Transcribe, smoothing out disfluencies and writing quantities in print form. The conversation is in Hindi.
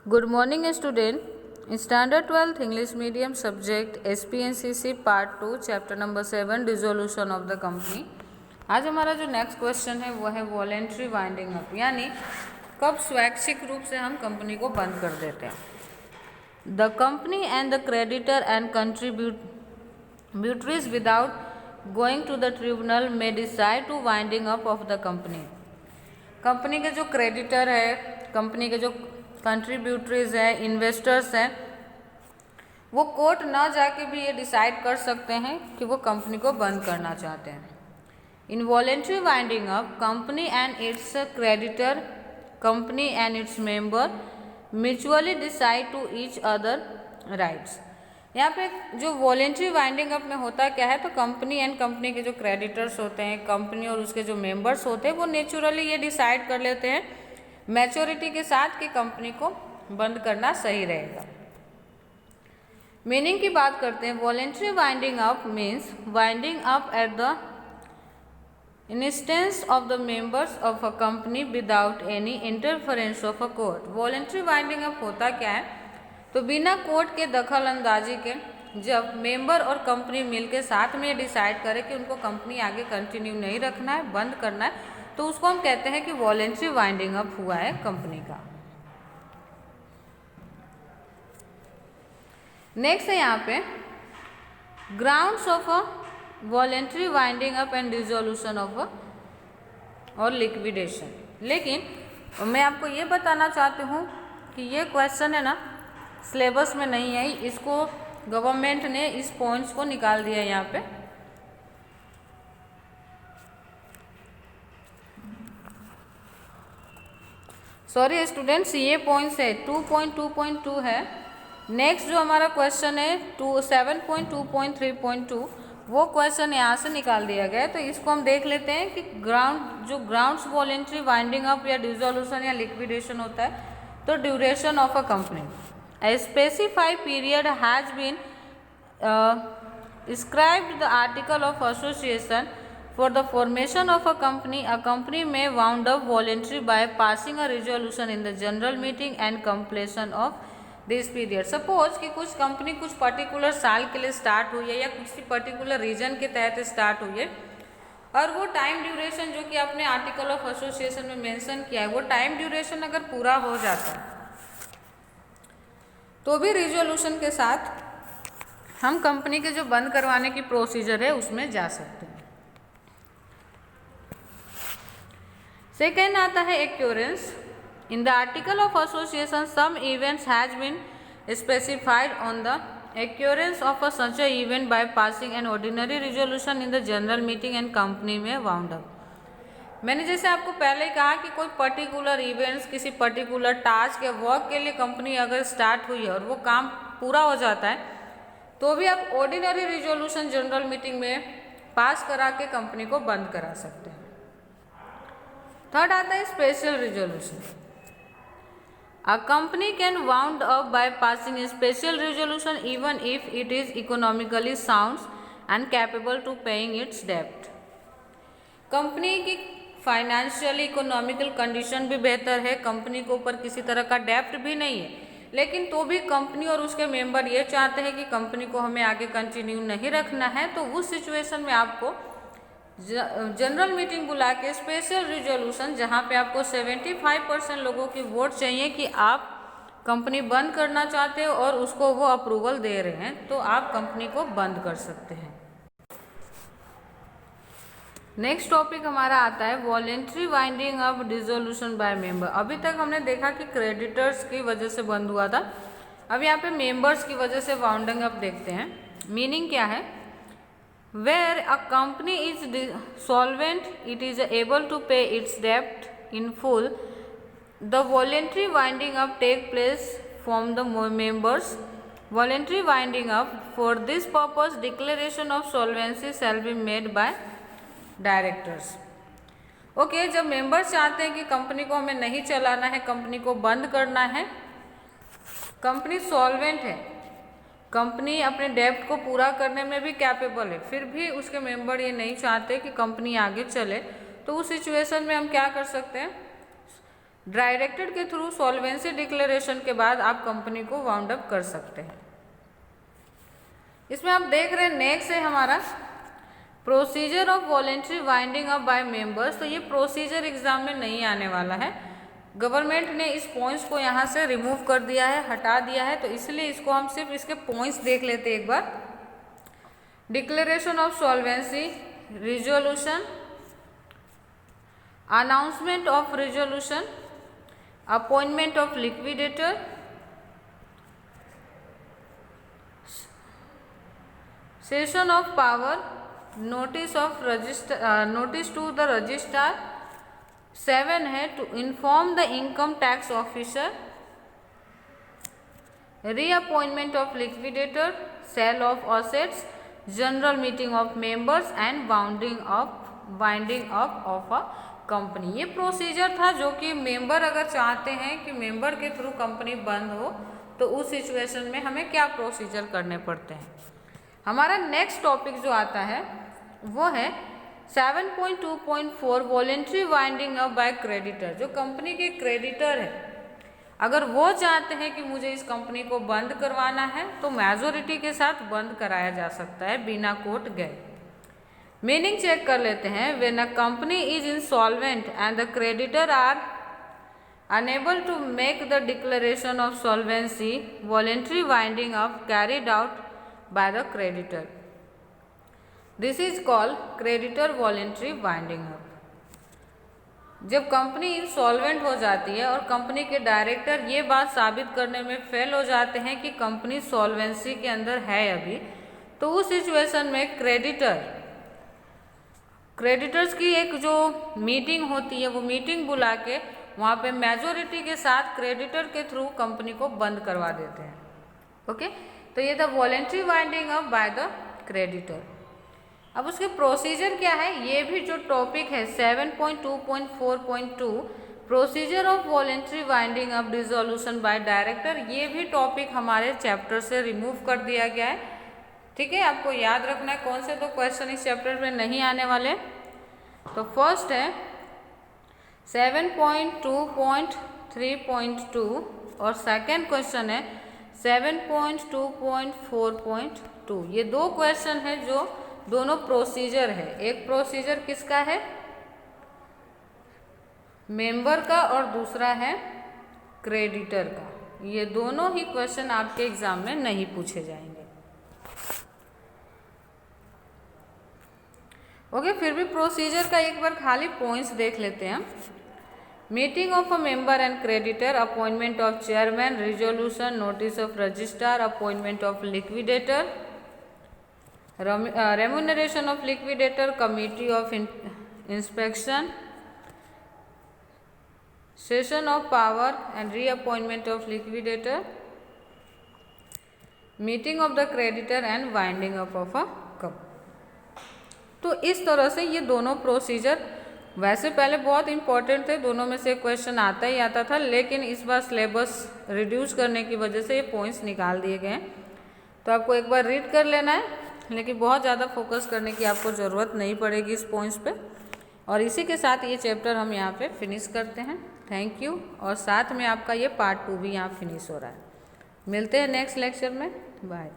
Good morning student. Standard 12th English medium subject SPNCC part 2 chapter number 7 dissolution of the company। आज हमारा जो नेक्स्ट क्वेश्चन है वो है वॉलेंट्री वाइंडिंग अप, यानी कब स्वैच्छिक रूप से हम कंपनी को बंद कर देते हैं। The company and the creditor and contributories without going to the tribunal may decide to winding up of the company. Company के जो क्रेडिटर है, कंपनी के जो कंट्रीब्यूटरीज है, इन्वेस्टर्स हैं, वो कोर्ट ना जाके भी ये डिसाइड कर सकते हैं कि वो कंपनी को बंद करना चाहते हैं। In voluntary winding up company and its creditor, company and its member mutually decide to each other rights. यहाँ पे जो वॉलेंट्री वाइंडिंग अप में होता क्या है, तो कंपनी एंड कंपनी के जो क्रेडिटर्स होते हैं, कंपनी और उसके जो मेंबर्स होते हैं, वो नेचुरली ये डिसाइड कर लेते हैं मैच्योरिटी के साथ कि कंपनी को बंद करना सही रहेगा। मीनिंग की बात करते हैं, voluntary winding up means winding up at the instance of the members of a company without any interference of a court. Voluntary winding up होता क्या है, तो बिना कोर्ट के दखल अंदाजी के जब मेंबर और कंपनी मिलकर साथ में डिसाइड करे कि उनको कंपनी आगे कंटिन्यू नहीं रखना है, बंद करना है, तो उसको हम कहते हैं कि वॉलेंट्री वाइंडिंग अप हुआ है कंपनी का। नेक्स्ट है यहाँ पे grounds of a voluntary winding up and dissolution of a और लिक्विडेशन। लेकिन मैं आपको ये बताना चाहती हूँ कि ये क्वेश्चन है ना, सिलेबस में नहीं है, इसको गवर्नमेंट ने इस पॉइंट्स को निकाल दिया है यहाँ पे। सॉरी स्टूडेंट्स, ये पॉइंट्स है 2.2.2 है। नेक्स्ट जो हमारा क्वेश्चन है 7.2.3.2 वो क्वेश्चन यहाँ से निकाल दिया गया है। तो इसको हम देख लेते हैं कि ग्राउंड्स वॉलेंट्री वाइंडिंग अप या डिसोल्यूशन या लिक्विडेशन होता है। तो duration of a company, a specified period has been scribed the article of association for the formation of a company may wound up voluntarily by passing a resolution in the general meeting and completion of this period। Suppose कि कुछ कंपनी कुछ पर्टिकुलर साल के लिए स्टार्ट हुई है या किसी पर्टिकुलर रीजन के तहत स्टार्ट हुई है, और वो टाइम ड्यूरेशन जो कि आपने आर्टिकल ऑफ एसोसिएशन में मेंशन किया है, वो टाइम ड्यूरेशन अगर पूरा हो जाता है तो भी रिजोल्यूशन के साथ हम कंपनी के जो बंद करवाने की प्रोसीजर है उसमें जा सकते हैं। सेकेंड आता है occurrence. In the article of association some events has been specified on the occurrence of a such a event by passing an ordinary resolution in the general meeting and company में वाउंड अप। मैंने जैसे आपको पहले ही कहा कि कोई पर्टिकुलर इवेंट्स, किसी पर्टिकुलर टास्क या वर्क के लिए कंपनी अगर स्टार्ट हुई है और वो काम पूरा हो जाता है, तो भी आप ऑर्डिनरी रिजोल्यूशन जनरल मीटिंग में पास करा के कंपनी को बंद करा सकते हैं। थर्ड आता है special resolution. A company can wound up by passing special resolution even if it is economically sound and capable to paying its डेब्ट। कंपनी की फाइनेंशियली इकोनॉमिकल कंडीशन भी बेहतर है, कंपनी के ऊपर किसी तरह का डेब्ट भी नहीं है, लेकिन तो भी कंपनी और उसके मेंबर ये चाहते हैं कि कंपनी को हमें आगे कंटिन्यू नहीं रखना है, तो उस सिचुएशन में आपको जनरल मीटिंग बुला के स्पेशल रिजोल्यूशन, जहाँ पे आपको 75% लोगों की वोट चाहिए कि आप कंपनी बंद करना चाहते हो और उसको वो अप्रूवल दे रहे हैं, तो आप कंपनी को बंद कर सकते हैं। नेक्स्ट टॉपिक हमारा आता है voluntary winding up dissolution by member. अभी तक हमने देखा कि क्रेडिटर्स की वजह से बंद हुआ था, अब यहाँ पे मेंबर्स की वजह से वाउंडिंग अप देखते हैं। मीनिंग क्या है, where a company is solvent, it is able to pay its debt in full, the voluntary winding up take place from the members. Voluntary winding up, for this purpose declaration of solvency shall be made by directors। Okay, जब मेंबर्स चाहते हैं कि कंपनी को हमें नहीं चलाना है, कंपनी को बंद करना है, कंपनी सॉल्वेंट है, कंपनी अपने डेब्ट को पूरा करने में भी कैपेबल है, फिर भी उसके मेंबर ये नहीं चाहते कि कंपनी आगे चले, तो उस सिचुएशन में हम क्या कर सकते हैं, डायरेक्टर के थ्रू सॉल्वेंसी डिक्लेरेशन के बाद आप कंपनी को वाउंड अप कर सकते हैं। इसमें आप देख रहे हैं नेक्स्ट है हमारा procedure of voluntary winding up by members. तो ये प्रोसीजर एग्जाम में नहीं आने वाला है, गवर्नमेंट ने इस पॉइंट्स को यहाँ से रिमूव कर दिया है, हटा दिया है, तो इसलिए इसको हम सिर्फ इसके पॉइंट्स देख लेते हैं एक बार। Declaration of solvency, resolution, announcement of resolution, appointment of liquidator, cessation of power, notice of register, notice to the registrar. 7 है to inform the income tax officer, reappointment of liquidator, sale of assets, general meeting of members and winding up of a company. ये प्रोसीजर था जो कि मेंबर अगर चाहते हैं कि मेंबर के थ्रू कंपनी बंद हो तो उस सिचुएशन में हमें क्या प्रोसीजर करने पड़ते हैं। हमारा नेक्स्ट टॉपिक जो आता है वो है 7.2.4 voluntary winding up by creditor. जो कंपनी के क्रेडिटर है अगर वो चाहते हैं कि मुझे इस कंपनी को बंद करवाना है तो मेजोरिटी के साथ बंद कराया जा सकता है बिना कोर्ट गए। मीनिंग चेक कर लेते हैं। When a company is insolvent and the creditor are unable to make the declaration of solvency, voluntary winding up carried out by the creditor. This is called creditor voluntary winding up. जब कंपनी इंसॉल्वेंट हो जाती है और कंपनी के डायरेक्टर ये बात साबित करने में फेल हो जाते हैं कि कंपनी सॉल्वेंसी के अंदर है अभी, तो उस सिचुएशन में क्रेडिटर्स की एक जो मीटिंग होती है वो मीटिंग बुला के वहाँ पे मेजोरिटी के साथ क्रेडिटर के थ्रू कंपनी को बंद करवा देते हैं। ओके, तो ये था voluntary winding up by the creditor. अब उसके प्रोसीजर क्या है, ये भी जो टॉपिक है 7.2.4.2 procedure of voluntary winding up dissolution by director, ये भी टॉपिक हमारे चैप्टर से रिमूव कर दिया गया है। ठीक है, आपको याद रखना है कौन से तो क्वेश्चन इस चैप्टर में नहीं आने वाले। तो फर्स्ट है 7.2.3.2 और सेकेंड क्वेश्चन है 7.2.4.2। ये दो क्वेश्चन है जो दोनों प्रोसीजर है। एक प्रोसीजर किसका है, मेंबर का, और दूसरा है क्रेडिटर का। ये दोनों ही क्वेश्चन आपके एग्जाम में नहीं पूछे जाएंगे। ओके, फिर भी प्रोसीजर का एक बार खाली पॉइंट्स देख लेते हैं। Meeting of a member and creditor, appointment of chairman, resolution, notice of registrar, appointment of liquidator, remuneration of liquidator, committee of inspection, session of power and reappointment of liquidator, meeting of the creditor and winding up of a company. तो इस तरह से ये दोनों प्रोसीजर वैसे पहले बहुत इंपॉर्टेंट थे, दोनों में से क्वेश्चन आता ही आता था, लेकिन इस बार सिलेबस रिड्यूस करने की वजह से ये पॉइंट्स निकाल दिए गए हैं। तो आपको एक बार रीड कर लेना है, लेकिन बहुत ज़्यादा फोकस करने की आपको ज़रूरत नहीं पड़ेगी इस पॉइंट्स पे। और इसी के साथ ये चैप्टर हम यहाँ पे फिनिश करते हैं। Thank you. और साथ में आपका ये पार्ट 2 भी यहाँ फिनिश हो रहा है। मिलते हैं नेक्स्ट लेक्चर में। बाय।